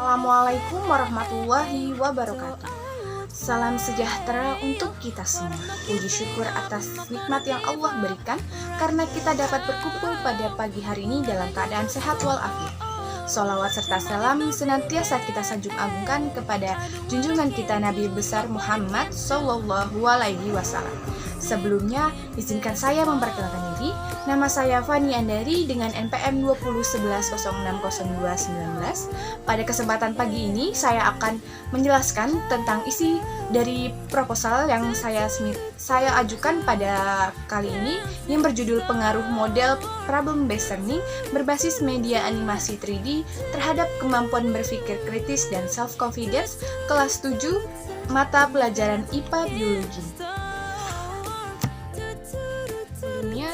Assalamualaikum warahmatullahi wabarakatuh. Salam sejahtera untuk kita semua. Puji syukur atas nikmat yang Allah berikan karena kita dapat berkumpul pada pagi hari ini dalam keadaan sehat walafiat. Sholawat serta salam senantiasa kita sanjung agungkan kepada junjungan kita Nabi besar Muhammad Sallallahu Alaihi Wasallam. Sebelumnya, izinkan saya memperkenalkan diri. Nama saya Fani Andari dengan NPM 2011060219. Pada kesempatan pagi ini, saya akan menjelaskan tentang isi dari proposal yang saya ajukan pada kali ini yang berjudul Pengaruh Model Problem Based Learning berbasis media animasi 3D terhadap kemampuan berpikir kritis dan self-confidence kelas 7 mata pelajaran IPA Biologi.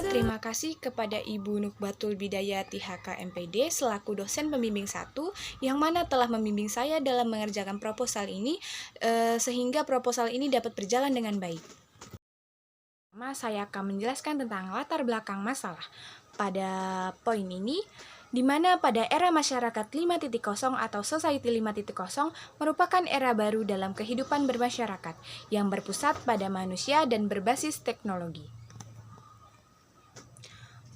Terima kasih kepada Ibu Nukbatul Bidayati HKMPD selaku dosen pembimbing 1 yang mana telah membimbing saya dalam mengerjakan proposal ini sehingga proposal ini dapat berjalan dengan baik. Pertama, saya akan menjelaskan tentang latar belakang masalah. Pada poin ini, di mana pada era masyarakat 5.0 atau Society 5.0 merupakan era baru dalam kehidupan bermasyarakat yang berpusat pada manusia dan berbasis teknologi.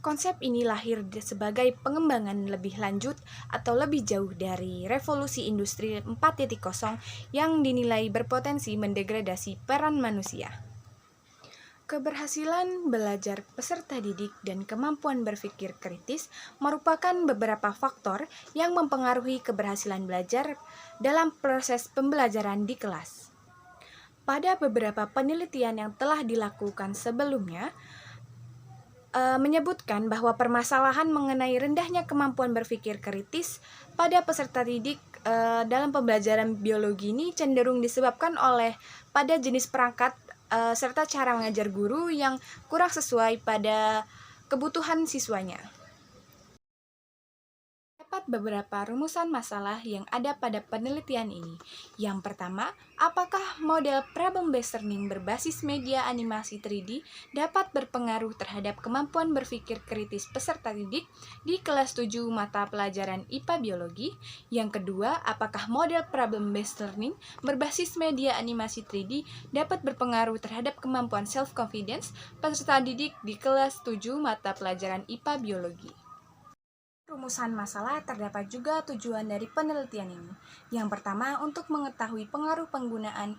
Konsep ini lahir sebagai pengembangan lebih lanjut atau lebih jauh dari revolusi industri 4.0 yang dinilai berpotensi mendegradasi peran manusia. Keberhasilan belajar peserta didik dan kemampuan berpikir kritis merupakan beberapa faktor yang mempengaruhi keberhasilan belajar dalam proses pembelajaran di kelas. Pada beberapa penelitian yang telah dilakukan sebelumnya, menyebutkan bahwa permasalahan mengenai rendahnya kemampuan berpikir kritis pada peserta didik dalam pembelajaran biologi ini cenderung disebabkan oleh pada jenis perangkat serta cara mengajar guru yang kurang sesuai pada kebutuhan siswanya. Dapat beberapa rumusan masalah yang ada pada penelitian ini. Yang pertama, apakah model problem-based learning berbasis media animasi 3D dapat berpengaruh terhadap kemampuan berpikir kritis peserta didik di kelas 7 mata pelajaran IPA Biologi? Yang kedua, apakah model problem-based learning berbasis media animasi 3D dapat berpengaruh terhadap kemampuan self-confidence peserta didik di kelas 7 mata pelajaran IPA Biologi? Rumusan masalah terdapat juga tujuan dari penelitian ini. Yang pertama, untuk mengetahui pengaruh penggunaan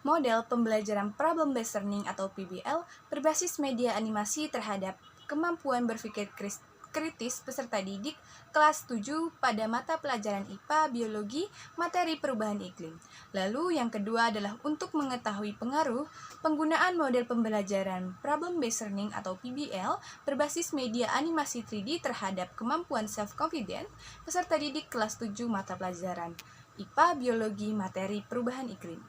model pembelajaran problem-based learning atau PBL berbasis media animasi terhadap kemampuan berpikir kritis peserta didik kelas 7 pada mata pelajaran IPA Biologi materi perubahan iklim. Lalu yang kedua adalah untuk mengetahui pengaruh penggunaan model pembelajaran problem-based learning atau PBL berbasis media animasi 3D terhadap kemampuan self-confidence peserta didik kelas 7 mata pelajaran IPA Biologi materi perubahan iklim.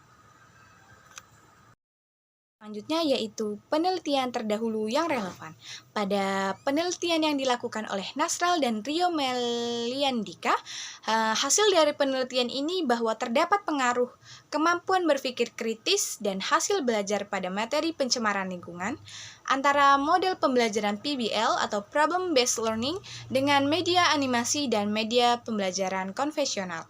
Selanjutnya yaitu penelitian terdahulu yang relevan. Pada penelitian yang dilakukan oleh Nasral dan Rio Meliandika, hasil dari penelitian ini bahwa terdapat pengaruh kemampuan berpikir kritis dan hasil belajar pada materi pencemaran lingkungan antara model pembelajaran PBL atau Problem Based Learning dengan media animasi dan media pembelajaran konvensional.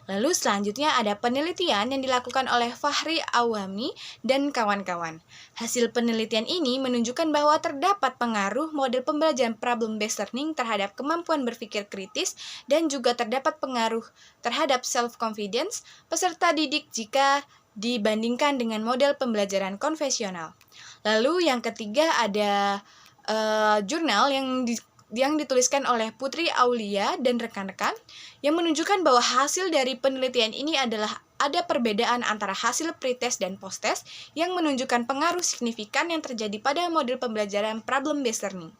Lalu selanjutnya ada penelitian yang dilakukan oleh Fahri Awami dan kawan-kawan. Hasil penelitian ini menunjukkan bahwa terdapat pengaruh model pembelajaran problem-based learning terhadap kemampuan berpikir kritis dan juga terdapat pengaruh terhadap self-confidence peserta didik jika dibandingkan dengan model pembelajaran konvensional. Lalu yang ketiga ada jurnal yang dituliskan oleh Putri Aulia dan rekan-rekan yang menunjukkan bahwa hasil dari penelitian ini adalah ada perbedaan antara hasil pretest dan posttest yang menunjukkan pengaruh signifikan yang terjadi pada model pembelajaran problem-based learning.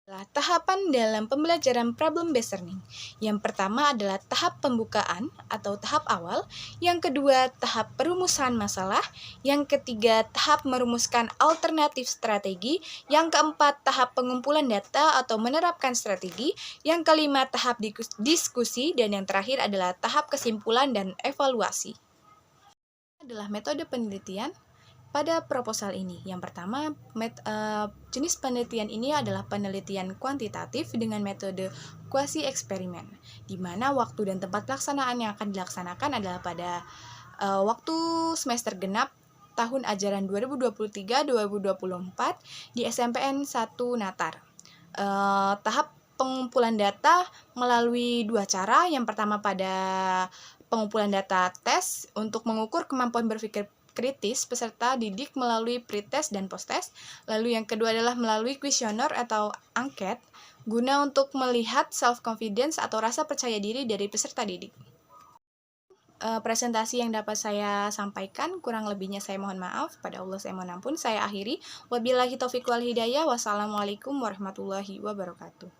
Tahapan dalam pembelajaran problem-based learning. Yang pertama adalah tahap pembukaan atau tahap awal, yang kedua tahap perumusan masalah, yang ketiga tahap merumuskan alternatif strategi, yang keempat tahap pengumpulan data atau menerapkan strategi, yang kelima tahap diskusi, dan yang terakhir adalah tahap kesimpulan dan evaluasi. Adalah metode penelitian. pada proposal ini. Yang pertama, jenis penelitian ini adalah penelitian kuantitatif dengan metode kuasi eksperimen, di mana waktu dan tempat pelaksanaan yang akan dilaksanakan adalah pada waktu semester genap tahun ajaran 2023-2024 di SMPN 1 Natar. Tahap pengumpulan data melalui dua cara. Yang pertama pada pengumpulan data tes untuk mengukur kemampuan berpikir kritis peserta didik melalui pretest dan posttest. Lalu yang kedua adalah melalui kuesioner atau angket guna untuk melihat self-confidence atau rasa percaya diri dari peserta didik. Presentasi yang dapat saya sampaikan, kurang lebihnya saya mohon maaf, pada Allah saya mohon ampun. Saya akhiri, wabillahi taufiq wal hidayah, wassalamualaikum warahmatullahi wabarakatuh.